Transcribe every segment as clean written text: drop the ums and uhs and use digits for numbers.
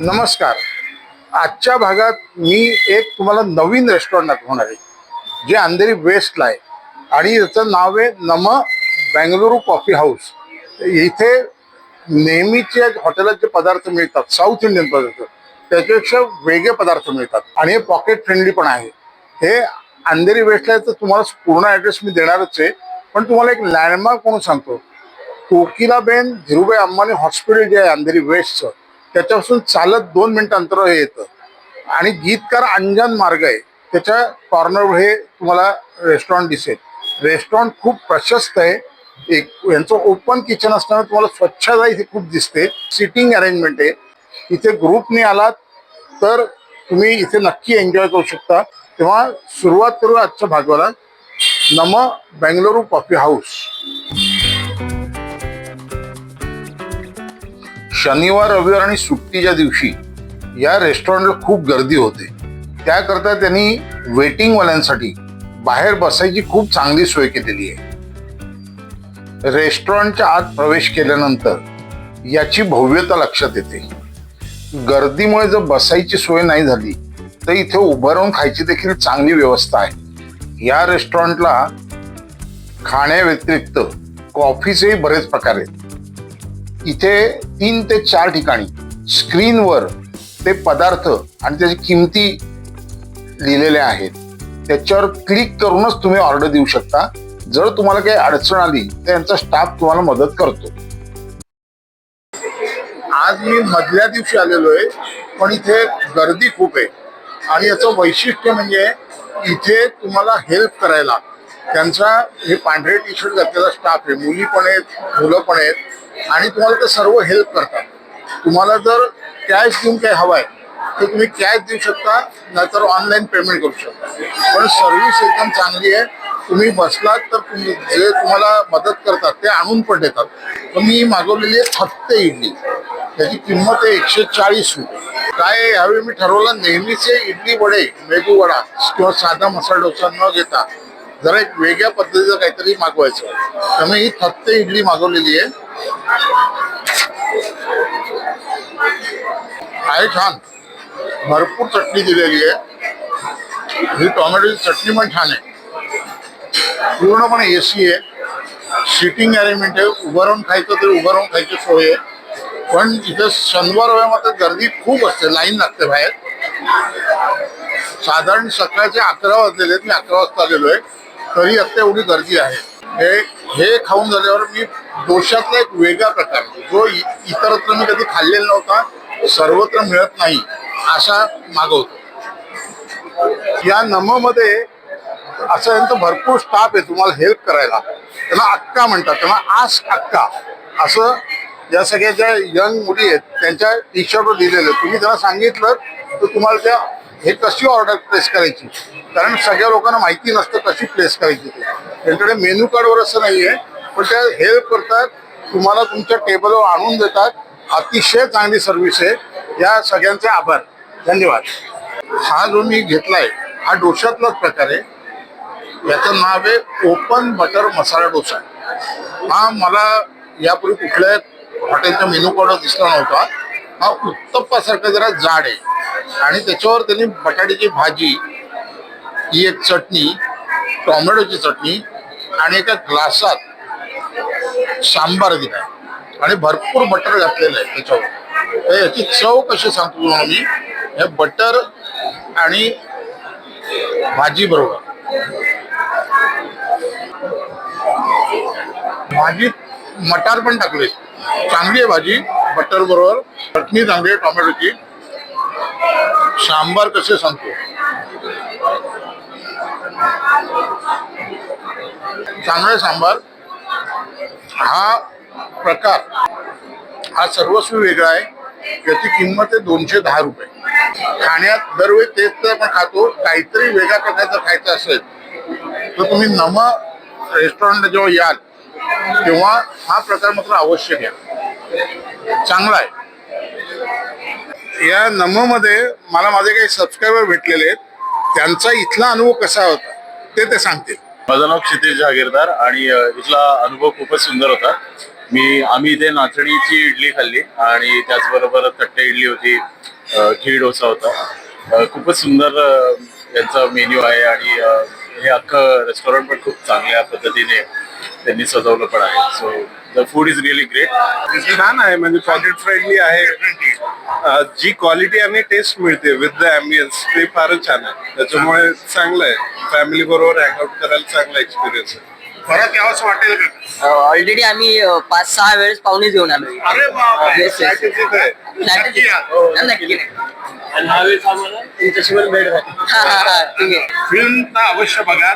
नमस्कार. आजच्या भागात मी एक तुम्हाला नवीन रेस्टॉरंट दाखवणार आहे जे अंधेरी वेस्टला आहे आणि याचं नाव आहे नम बेंगलुरू कॉफी हाऊस. इथे नेहमीचे हॉटेलात जे पदार्थ मिळतात साऊथ इंडियन पदार्थ त्याच्यापेक्षा वेगळे पदार्थ मिळतात आणि हे पॉकेट फ्रेंडली पण आहे. हे अंधेरी वेस्टला आहे तर तुम्हाला पूर्ण ॲड्रेस मी देणारच आहे, पण तुम्हाला एक लँडमार्क म्हणून सांगतो. कोकिलाबेन धीरूभाई अंबानी हॉस्पिटल जे आहे अंधेरी वेस्टचं त्याच्यापासून चालत 2 मिनिटं अंतरावर हे येतं आणि गीतकार अंजन मार्ग आहे त्याच्या कॉर्नरवर हे तुम्हाला रेस्टॉरंट दिसेल. रेस्टॉरंट खूप प्रशस्त आहे. एक यांचं ओपन किचन असल्यामुळे तुम्हाला स्वच्छता इथे खूप दिसते. सिटिंग अरेंजमेंट आहे. इथे ग्रुपने आलात तर तुम्ही इथे नक्की एन्जॉय करू शकता. तेव्हा सुरुवात करू आजच्या भागाला. नम बेंगलुरू कॉफी हाऊस. शनिवार रविवार आणि सुट्टीच्या दिवशी या रेस्टॉरंटला खूप गर्दी होते. त्याकरता त्यांनी वेटिंगवाल्यांसाठी बाहेर बसायची खूप चांगली सोय केलेली आहे. रेस्टॉरंटच्या आत प्रवेश केल्यानंतर याची भव्यता लक्षात येते. गर्दीमुळे जर बसायची सोय नाही झाली तर इथे उभं राहून खायची देखील चांगली व्यवस्था आहे. या रेस्टॉरंटला खाण्याव्यतिरिक्त कॉफीचेही बरेच प्रकार आहेत. इथे 3 ते 4 ठिकाणी स्क्रीनवर ते पदार्थ आणि त्याची किमती लिहिलेल्या आहेत. त्याच्यावर क्लिक करूनच तुम्ही ऑर्डर देऊ शकता. जर तुम्हाला काही अडचण आली तर यांचा स्टाफ तुम्हाला मदत करतो. आज मी मधल्या दिवशी आलेलो आहे, पण इथे गर्दी खूप आहे आणि याचं वैशिष्ट्य म्हणजे इथे तुम्हाला हेल्प करायला त्यांचा हे पांढरे टी शर्ट घातलेला स्टाफ आहे. मुली पण आहेत, मुलं पण आहेत आणि तुम्हाला ते सर्व हेल्प करतात. तुम्हाला जर कॅश देऊन काही हवं आहे तर तुम्ही कॅश देऊ शकता, नाहीतर ऑनलाईन पेमेंट करू शकता. पण सर्व्हिस एकदम चांगली आहे. तुम्ही बसलात तर जे तुम्हाला मदत करतात ते आणून पण देतात. तर मी मागवलेली आहे थत्ते इडली. त्याची किंमत आहे 140 रुपये. काय यावेळी मी ठरवलं नेहमीचे इडली वडे, मेदू वडा किंवा साधा मसाला डोसा न घेता जरा एक वेगळ्या पद्धतीचं काहीतरी मागवायचं. त्यामुळे ही थत्ते इडली मागवलेली आहे. आहे छान, भरपूर चटणी दिलेली आहे. ही टोमॅटोची चटणी पण छान आहे. पूर्णपणे एसी आहे. सिटिंग अरेंजमेंट आहे. उभं राहून खायचं तरी उभं राहून खायची सोय आहे. पण इथे शनिवार रविवारमध्ये गर्दी खूप असते, लाईन लागते बाहेर. साधारण सकाळचे 11 वाजलेले आहेत. मी 11 वाजता आलेलो आहे तरी आता एवढी गर्दी आहे. हे खाऊन झाल्यावर मी डोशातला एक वेगळा प्रकार जो इतरत्र मी कधी खाल्लेला नव्हता, सर्वत्र मिळत नाही, असा मागवतो. या नममध्ये असं यांचं भरपूर स्टाफ आहे तुम्हाला हेल्प करायला. त्यांना अक्का म्हणतात, त्यांना आस्क अक्का असं या सगळ्या ज्या यंग मुली आहेत त्यांच्या टी शर्टवर लिहिलेलं. तुम्ही त्यांना सांगितलं तर तुम्हाला त्या हे कशी ऑर्डर प्लेस करायची, कारण सगळ्या लोकांना माहिती नसतं कशी प्लेस करायची. त्यांच्याकडे मेन्यू कार्डवर असं नाही आहे, पण त्या हेल्प करतात, तुम्हाला तुमच्या टेबलवर आणून देतात. अतिशय चांगली सर्व्हिस आहे. या सगळ्यांचे आभार, धन्यवाद. हा जो मी घेतलाय हा डोशातलाच प्रकार आहे. याचं नाव आहे ओपन बटर मसाला डोसा. हा मला यापूर्वी कुठल्या हॉटेलच्या मेनू कार्डवर दिसला नव्हता. हा उत्तप्पासारखा जरा जाड आहे आणि त्याच्यावर त्यांनी बटाट्याची भाजी, ही एक चटणी, टोमॅटोची चटणी आणि एका ग्लासात सांबार दिलाय आणि भरपूर बटर घातलेलं आहे त्याच्यावर. तर याची चव कशी सांगतो तुम्हाला मी. हे बटर आणि भाजी बरोबर, भाजीत मटार पण टाकले, चांगली आहे भाजी. बटर बरोबर चटणी चांगली आहे टोमॅटोची. सांबार कसे सांगतो, चांगला सांबार. हा प्रकार हा सर्वस्वी वेगळा आहे. याची किंमत आहे 210 रुपये. खाण्यात दरवेळी तेच तर आपण खातो, काहीतरी वेगळ्या प्रकारचं खायचं असेल तर तुम्ही नम रेस्टॉरंट जेव्हा याल तेव्हा हा प्रकार मात्र अवश्य घ्या, चांगला आहे. या नममध्ये मला माझे काही सबस्क्रायबर भेटलेले आहेत, त्यांचा इथला अनुभव कसा होता ते सांगतील. माझं नाव क्षितिज जागीरदार आणि इथला अनुभव खूपच सुंदर होता. आम्ही इथे नाचणीची इडली खाल्ली आणि त्याचबरोबर तट्टे इडली होती, घी डोसा होता. खूपच सुंदर यांचा मेन्यू आहे आणि हे अख्खं रेस्टॉरंट पण खूप चांगल्या पद्धतीने त्यांनी सजवलं पण आहे. So the food is really great. छान आहे, म्हणजे पॉकेट फ्रेंडली आहे. जी क्वालिटी आणि टेस्ट मिळते विथ द अँबियन्स ते फारच छान आहे. त्याच्यामुळे चांगलं आहे, फॅमिली बरोबर हँगआउट करायला चांगला एक्सपिरियन्स आहे. परत यावंसं वाटेल का? ऑलरेडी आम्ही 5-6 वेळेस पाहुणे घेऊन आलो. अरे बापरे. Yes, yes. तिथे आहे. नक्की या. नक्की नाही. आणि ह्यावेळेस आम्हाला तुमच्याशी पण भेट झाली. हा, ठीक आहे. फिल्म तर अवश्य बघा,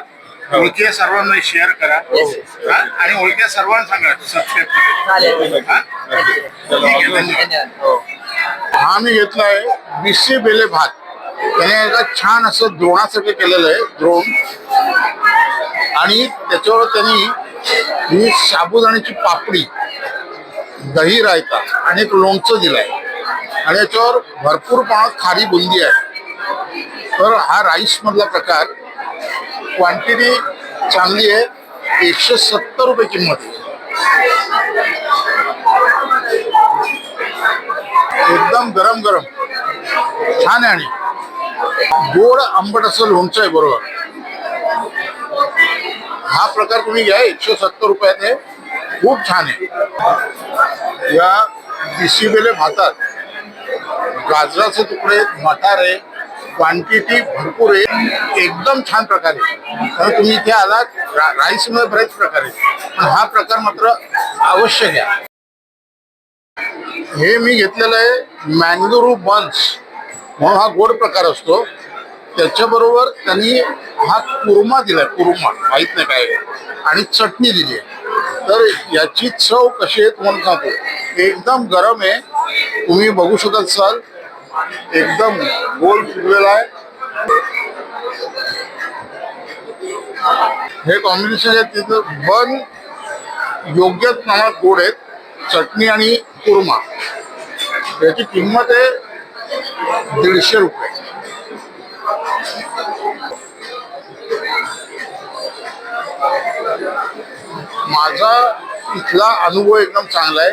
ओळखीच्या सर्वांना शेअर करा. Yes, yes. हा? आणि ओळखीच्या सर्वांना सांगा सबस्क्राईब करा. चालेल. हा? ठीक आहे, धन्यवाद. धन्यवाद. हा मी घेतलाय बिसी बेले भात. त्याने एका छान असं द्रोणासारखं केलेलं आहे, द्रोण. आणि त्याच्यावर त्यांनी ही साबुदाण्याची पापडी, दही रायता आणि एक लोणचं दिलंय आणि याच्यावर भरपूर प्रमाणात खारी बुंदी आहे. तर हा राईस मधला प्रकार, क्वांटिटी चांगली आहे. 170 रुपये किंमत आहे. एकदम गरम गरम छान आहे आणि गोड आंबट असं लोणचं आहे बरोबर. हा प्रकार तुम्ही घ्या, 170 रुपयात आहे, खूप छान आहे. या बिसीबेले भातात गाजराचे तुकडे, मटार आहे, क्वांटिटी भरपूर आहे, एकदम छान प्रकार आहे. तर तुम्ही इथे आलात, राईसमध्ये बरेच प्रकार आहेत, पण हा प्रकार मात्र अवश्य घ्या. हे मी घेतलेलं आहे मँगोरू बन्स म्हणून हा गोड प्रकार असतो. त्याच्याबरोबर त्यांनी हा कुर्मा दिलाय, कुर्मा माहित नाही काय, आणि चटणी दिली आहे. तर याची चव कशी आहे तुम्हाला सांगतो. एकदम गरम आहे, तुम्ही बघू शकत असाल, एकदम गोल फिरलेला आहे. हे कॉम्बिनेशन आहे, तिथं बन योग्य प्रमाणात गोड आहेत, चटणी आणि कुर्मा. याची किंमत आहे 150 रुपये. माझा इथला अनुभव एकदम चांगला आहे.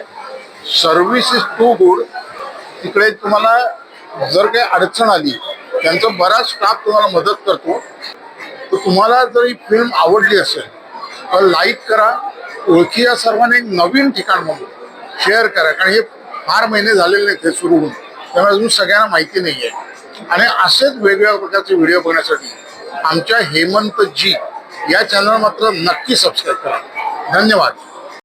Service is too good. तिकडे तुम्हाला जर काही अडचण आली, त्यांचा बराच स्टाफ तुम्हाला मदत करतो. तर तुम्हाला जर ही फिल्म आवडली असेल तर लाईक करा, ओळखी या सर्वांना एक नवीन ठिकाण म्हणून शेअर करा, कारण हे फार महिने झालेले नाहीत हे सुरू होऊन, त्यामुळे अजून सगळ्यांना माहिती नाही आहे. आणि असेच वेगवेगळ्या प्रकारचे व्हिडिओ बघण्यासाठी आमच्या हेमंत जी या चॅनल मात्र नक्की सबस्क्राईब करा. धन्यवाद.